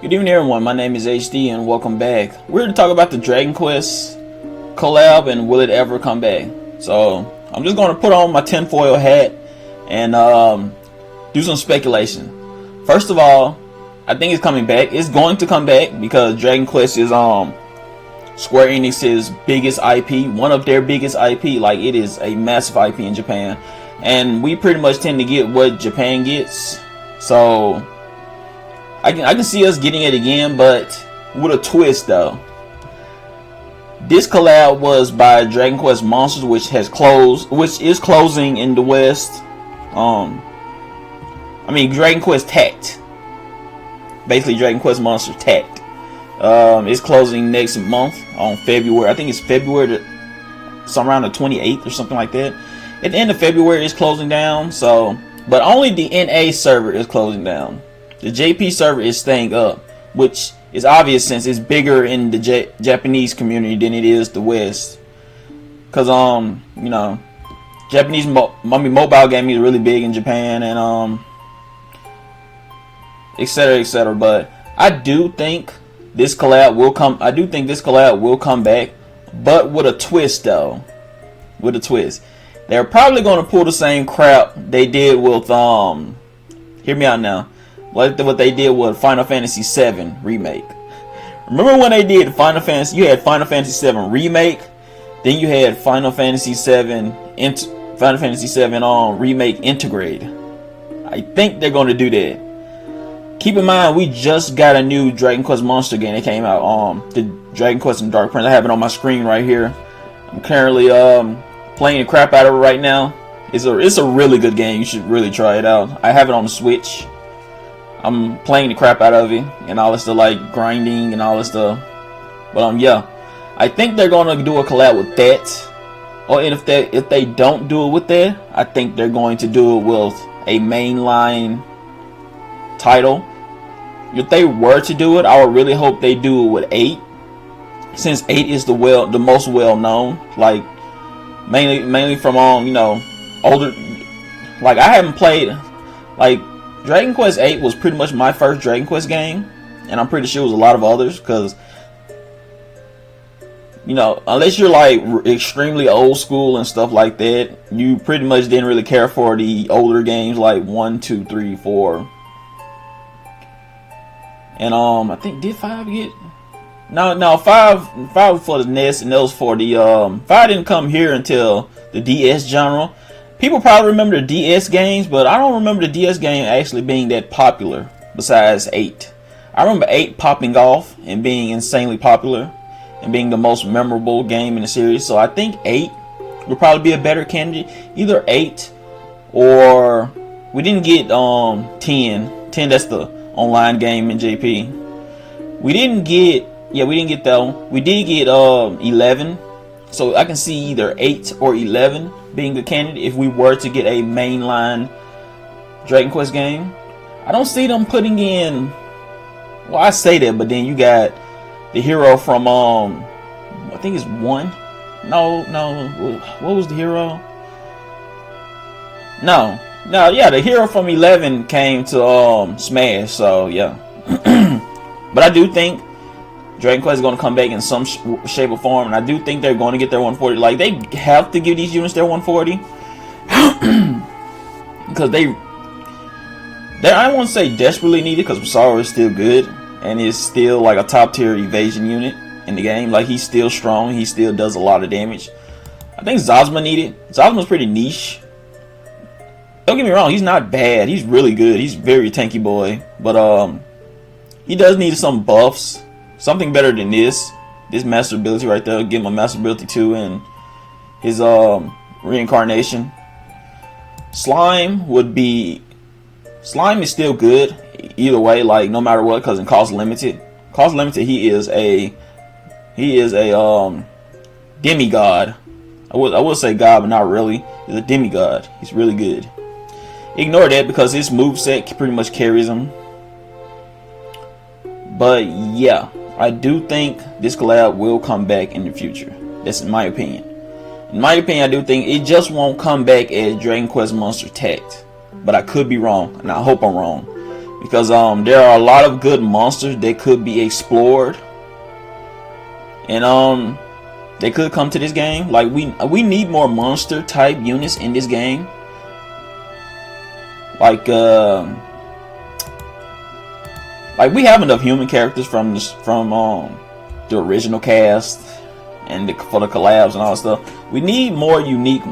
Good evening everyone, my name is HD and welcome back. We're here to talk about the Dragon Quest Collab and will it ever come back. So I'm just going to put on my tinfoil hat and do some speculation. First of all, I think it's coming back. It's going to come back because Dragon Quest is Square Enix's biggest IP, one of their biggest IP. Like, it is a massive IP in Japan, and we pretty much tend to get what Japan gets. So I can see us getting it again, but with a twist though. This collab was by Dragon Quest Monsters, which is closing in the West. Dragon Quest Tact. Basically, Dragon Quest Monsters Tact. It's closing next month on February. I think it's February, some around the 28th or something like that. At the end of February, it's closing down. So, but only the NA server is closing down. The JP server is staying up, which is obvious since it's bigger in the Japanese community than it is the West. Cause Japanese mobile gaming is really big in Japan, and etc, etc. But I do think this collab will come. I do think this collab will come back, but with a twist though. With a twist, they're probably gonna pull the same crap they did with Hear me out now. What they did with Final Fantasy VII Remake. Remember when they did Final Fantasy? You had Final Fantasy VII Remake, then you had Final Fantasy VII Remake Integrate. I think they're going to do that. Keep in mind, we just got a new Dragon Quest Monster game that came out. The Dragon Quest and Dark Prince. I have it on my screen right here. I'm currently playing the crap out of it right now. It's a really good game. You should really try it out. I have it on the Switch. I'm playing the crap out of it and all this stuff, like grinding and all this stuff. But yeah, I think they're gonna do a collab with that. Or if they don't do it with that, I think they're going to do it with a mainline title. If they were to do it, I would really hope they do it with 8, since 8 is the most well known. Like mainly from older. Like, I haven't played like. Dragon Quest 8 was pretty much my first Dragon Quest game, and I'm pretty sure it was a lot of others, because unless you're like extremely old school and stuff like that, you pretty much didn't really care for the older games like 1, 2, 3, 4. And I think, did 5 get? No, 5 for the NES, and those for the 5 didn't come here until the DS genre. People probably remember the DS games, but I don't remember the DS game actually being that popular besides 8. I remember 8 popping off and being insanely popular and being the most memorable game in the series. So I think 8 would probably be a better candidate. Either 8 or we didn't get 10. 10, that's the online game in JP. We didn't get that one. We did get 11. So I can see either 8 or 11 being a candidate if we were to get a mainline Dragon Quest game. I don't see them putting in. Well, I say that, but then you got the hero from I think it's 1. No. What was the hero? No. Yeah, the hero from 11 came to Smash. So yeah. But I do think Dragon Quest is going to come back in some shape or form, and I do think they're going to get their 140. Like, they have to give these units their 140 because they I don't want to say desperately need it, because Masaru is still good and is still like a top tier evasion unit in the game. Like, he's still strong. He still does a lot of damage. I think Zazma needed. Zazma's pretty niche. Don't get me wrong, he's not bad. He's really good. He's very tanky boy, but he does need some buffs. Something better than this master ability right there. Give him a master ability 2 and his reincarnation. Slime is still good either way, like no matter what, because in cost limited he is a demigod. I would say god, but not really. He's a demigod. He's really good. Ignore that because his moveset pretty much carries him. But yeah, I do think this collab will come back in the future. That's in my opinion. In my opinion, I do think it just won't come back as Dragon Quest Monster Tact. But I could be wrong, and I hope I'm wrong. because there are a lot of good monsters that could be explored, and they could come to this game. Like we need more monster type units in this game. Like we have enough human characters from the original cast and for the collabs and all that stuff. We need more unique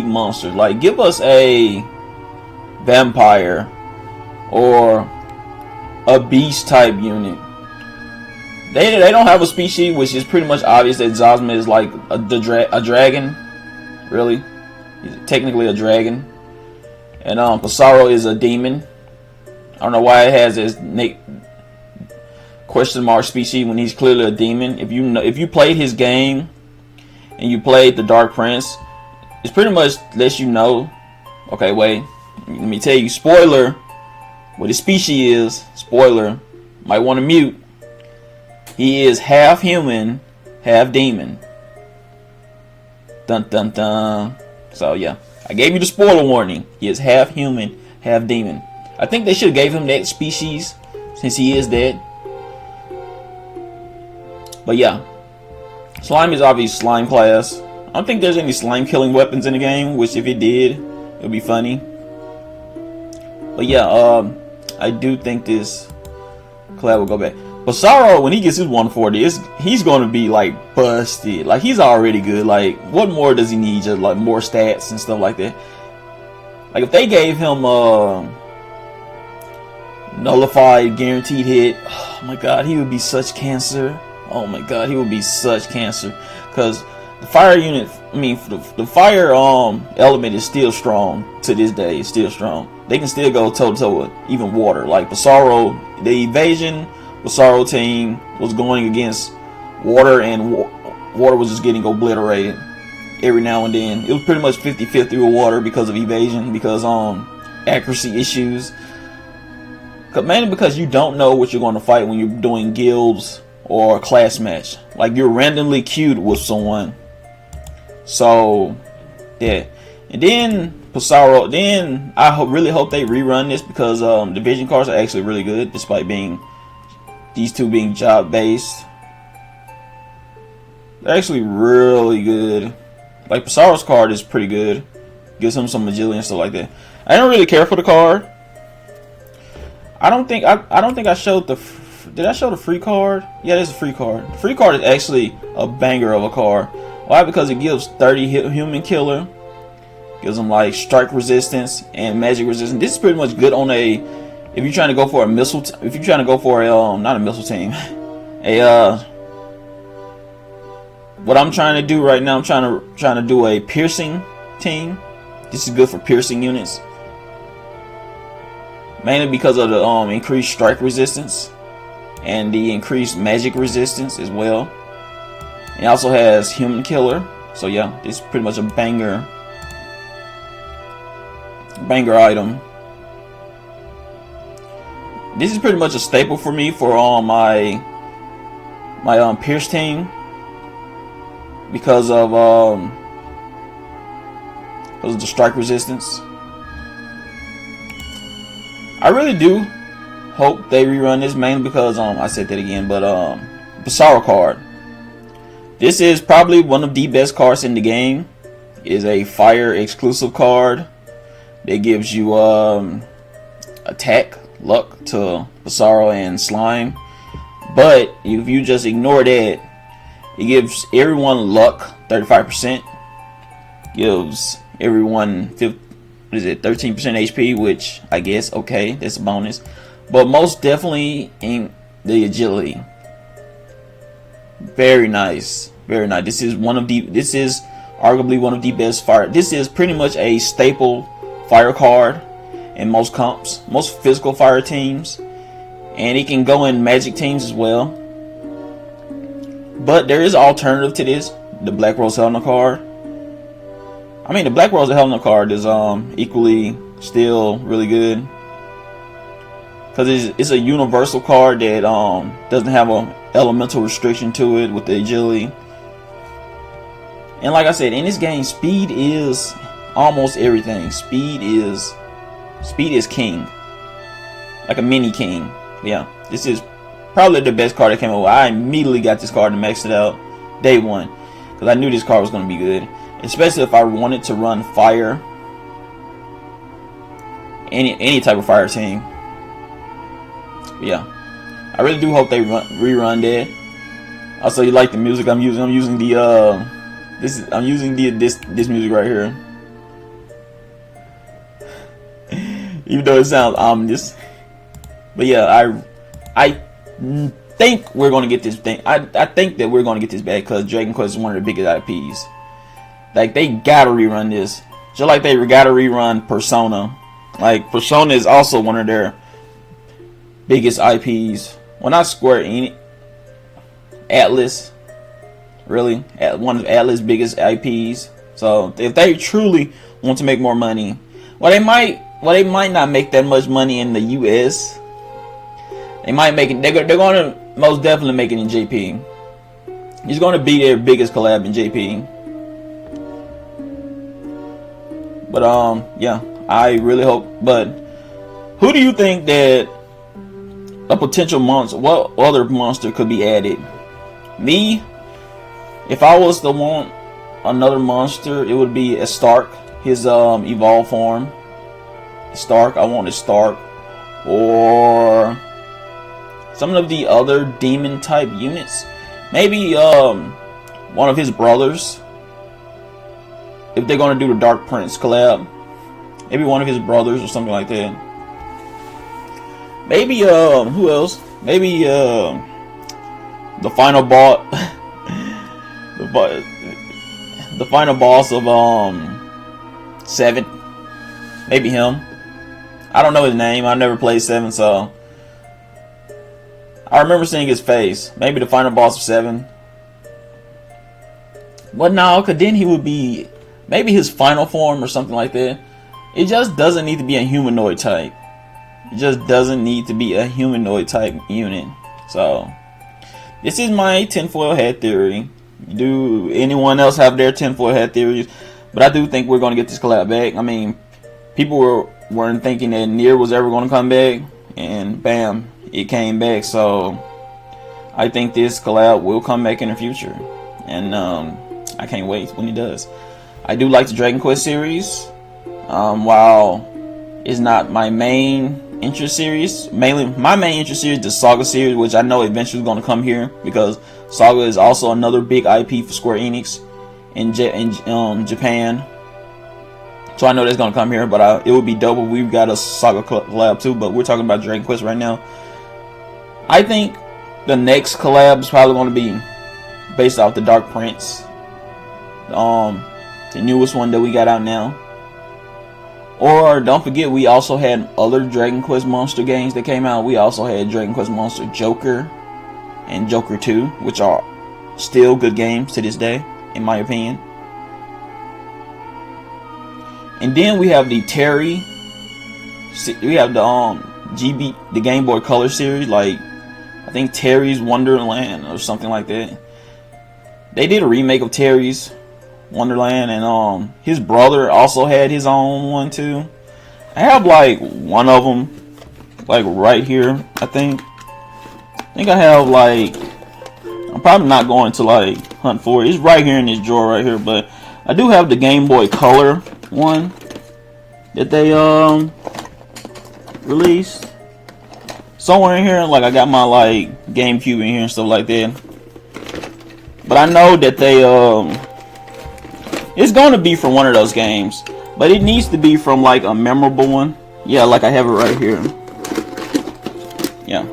monsters. Like, give us a vampire or a beast type unit. They don't have a species, which is pretty much obvious that Zosma is like a dragon. Really, he's technically a dragon, and Pissarro is a demon. I don't know why it has this question mark species when he's clearly a demon. If you played his game and you played the Dark Prince, it's pretty much lets you know. Okay, wait, let me tell you. Spoiler: what his species is. Spoiler: might want to mute. He is half human, half demon. Dun dun dun. So yeah, I gave you the spoiler warning. He is half human, half demon. I think they should have gave him that species since he is dead. But yeah, slime is obviously slime class. I don't think there's any slime killing weapons in the game, which if it did, it would be funny. But yeah, I do think this collab will go back. Pissarro, when he gets his 140, he's going to be like busted. Like, he's already good. Like, what more does he need? Just like more stats and stuff like that. Like, if they gave him nullified guaranteed hit, oh my god, he would be such cancer. Oh my god, he would be such cancer. Because the fire unit, I mean, the fire element is still strong to this day. It's still strong. They can still go toe to toe with even water. Like Pissarro, the evasion Pissarro team was going against water, and water was just getting obliterated every now and then. It was pretty much 50-50 with water because of evasion, because accuracy issues. Mainly because you don't know what you're going to fight when you're doing guilds or a class match. Like, you're randomly queued with someone. So yeah, and then Pissarro. Then I really hope they rerun this, because division cards are actually really good, despite being these two being job based. They're actually really good. Like, Pissarro's card is pretty good. Gives him some agility and stuff like that. I don't really care for the card. I don't think I showed the. Did I show the free card? Yeah, there's a free card. The free card is actually a banger of a card. Why? Because it gives 30 human killer. Gives them like strike resistance and magic resistance. This is pretty much good on a. If you're trying to go for a missile, if you're trying to go for a not a missile team, what I'm trying to do right now, I'm trying to do a piercing team. This is good for piercing units, mainly because of the increased strike resistance and the increased magic resistance as well. It also has human killer, so yeah, this is pretty much a banger item. This is pretty much a staple for me for my Pierce team, because of the strike resistance. I really do hope they rerun this, mainly because I said that again, but Pissarro card. This is probably one of the best cards in the game. It is a fire exclusive card that gives you attack luck to Pissarro and slime. But if you just ignore that, it gives everyone luck 35%. Gives everyone 13% HP, which I guess okay, that's a bonus. But most definitely in the agility. Very nice, very nice. This is arguably one of the best fire. This is pretty much a staple fire card in most comps, most physical fire teams, and it can go in magic teams as well. But there is an alternative to this, the Black Rose Helena card. I mean, the Black Rose Helena card is equally still really good, because it's a universal card that doesn't have an elemental restriction to it with the agility. And like I said, in this game, speed is almost everything. Speed is king. like a mini king. Yeah, this is probably the best card that came out. I immediately got this card and maxed it out day one because I knew this card was going to be good, especially if I wanted to run fire, any type of fire team. But yeah, I really do hope they rerun that. Also, you like the music I'm using? I'm using the this music right here. Even though it sounds ominous, but yeah, I think we're gonna get this thing. I think that we're gonna get this back because Dragon Quest is one of the biggest IPs. Like, they gotta rerun this, just like they gotta rerun Persona. Like, Persona is also one of their biggest IPs. Well, not Square Enix, Atlas, really, one of Atlas' biggest IPs. So if they truly want to make more money, well, they might not make that much money in the US. They might make it. They're going to most definitely make it in JP. It's going to be their biggest collab in JP. But yeah, I really hope. But who do you think that a potential monster? What other monster could be added? Me, if I was to want another monster, it would be a Stark. His evolved form. Stark. I want a Stark, or some of the other demon type units. Maybe one of his brothers. If they're gonna do the Dark Prince collab, maybe one of his brothers or something like that. Maybe who else? Maybe the final boss, the final boss of 7. Maybe him. I don't know his name. I never played 7, so I remember seeing his face. Maybe the final boss of 7. But no, cause then he would be maybe his final form or something like that. It just doesn't need to be a humanoid type. It just doesn't need to be a humanoid type unit. So this is my tinfoil hat theory. Do anyone else have their tinfoil hat theories? But I do think we're going to get this collab back. I mean, people weren't thinking that Nier was ever going to come back, and bam, it came back. So I think this collab will come back in the future, and I can't wait when it does. I do like the Dragon Quest series. While it's not my main interest series, mainly my main interest series is the Saga series, which I know eventually is going to come here because Saga is also another big IP for Square Enix in Japan. So I know that's going to come here, but it would be dope if we've got a Saga collab too. But we're talking about Dragon Quest right now. I think the next collab is probably going to be based off the Dark Prince, the newest one that we got out now. Or don't forget, we also had other Dragon Quest Monster games that came out. We also had Dragon Quest Monster Joker and Joker 2, which are still good games to this day, in my opinion. And then we have the Terry. We have the the Game Boy Color series, like I think Terry's Wonderland or something like that. They did a remake of Terry's Wonderland, and his brother also had his own one too. I have like one of them, like right here. I think I have like. I'm probably not going to like hunt for it. It's right here in this drawer right here, but I do have the Game Boy Color one that they released somewhere in here. Like I got my like GameCube in here and stuff like that. But I know that they it's going to be from one of those games, but it needs to be from like a memorable one. Yeah, like I have it right here. Yeah.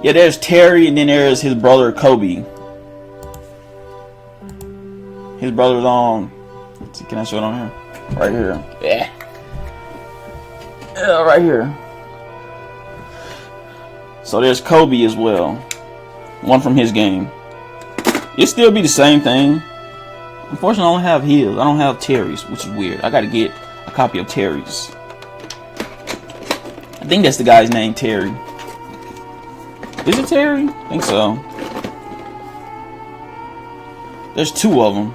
Yeah, there's Terry, and then there's his brother Kobe. His brother's on. Let's see, can I show it on here? Right here. Yeah. Yeah, right here. So there's Kobe as well. One from his game. It still be the same thing. Unfortunately, I don't have his. I don't have Terry's, which is weird. I gotta get a copy of Terry's. I think that's the guy's name, Terry. Is it Terry? I think so. There's two of them.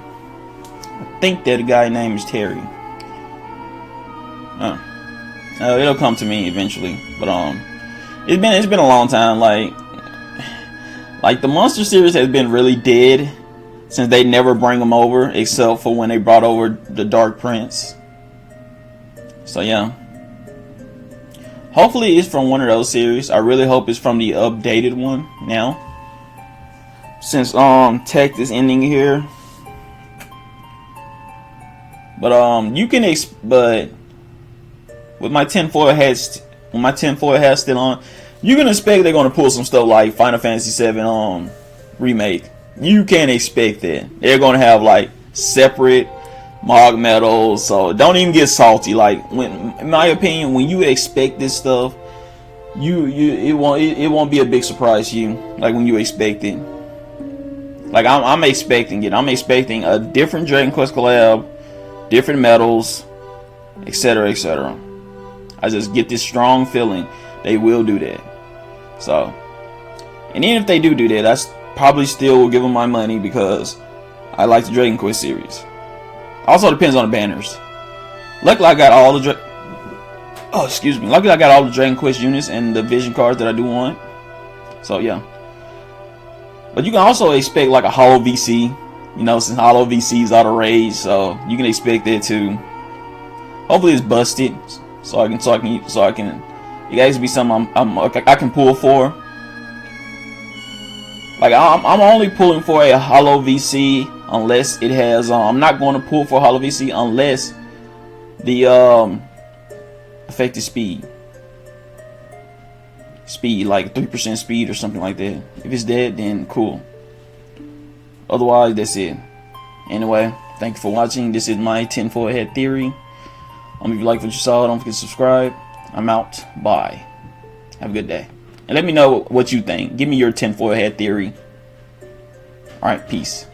I think that the guy's name is Terry. It'll come to me eventually. But it's been a long time. Like the Monster series has been really dead since they never bring them over, except for when they brought over the Dark Prince. So yeah. Hopefully it's from one of those series. I really hope it's from the updated one now. Since Tech is ending here. But you can but with my tinfoil hat still on, you can expect they're gonna pull some stuff like Final Fantasy VII remake. You can't expect that. They're gonna have like separate Mog medals, so don't even get salty. Like, in my opinion, when you expect this stuff, it won't be a big surprise to you. Like when you expect it. Like I'm expecting it. I'm expecting a different Dragon Quest Collab, different medals, etc., etc. I just get this strong feeling they will do that. So, and even if they do that, I probably still will give them my money because I like the Dragon Quest series. Also depends on the banners. Luckily I got all the Luckily I got all the Dragon Quest units and the vision cards that I do want. So yeah. But you can also expect like a Holo VC. You know, since Holo VC is out of rage, so you can expect that too. Hopefully it's busted, so I can. It has to be something I can pull for. Like I'm only pulling for a Holo VC unless it has. I'm not going to pull for Holo VC unless the affected speed like 3% speed or something like that. If it's dead, then cool. Otherwise, that's it. Anyway, thank you for watching. This is my tinfoil hat theory. If you like what you saw, don't forget to subscribe. I'm out. Bye. Have a good day. And let me know what you think. Give me your tinfoil hat theory. Alright, peace.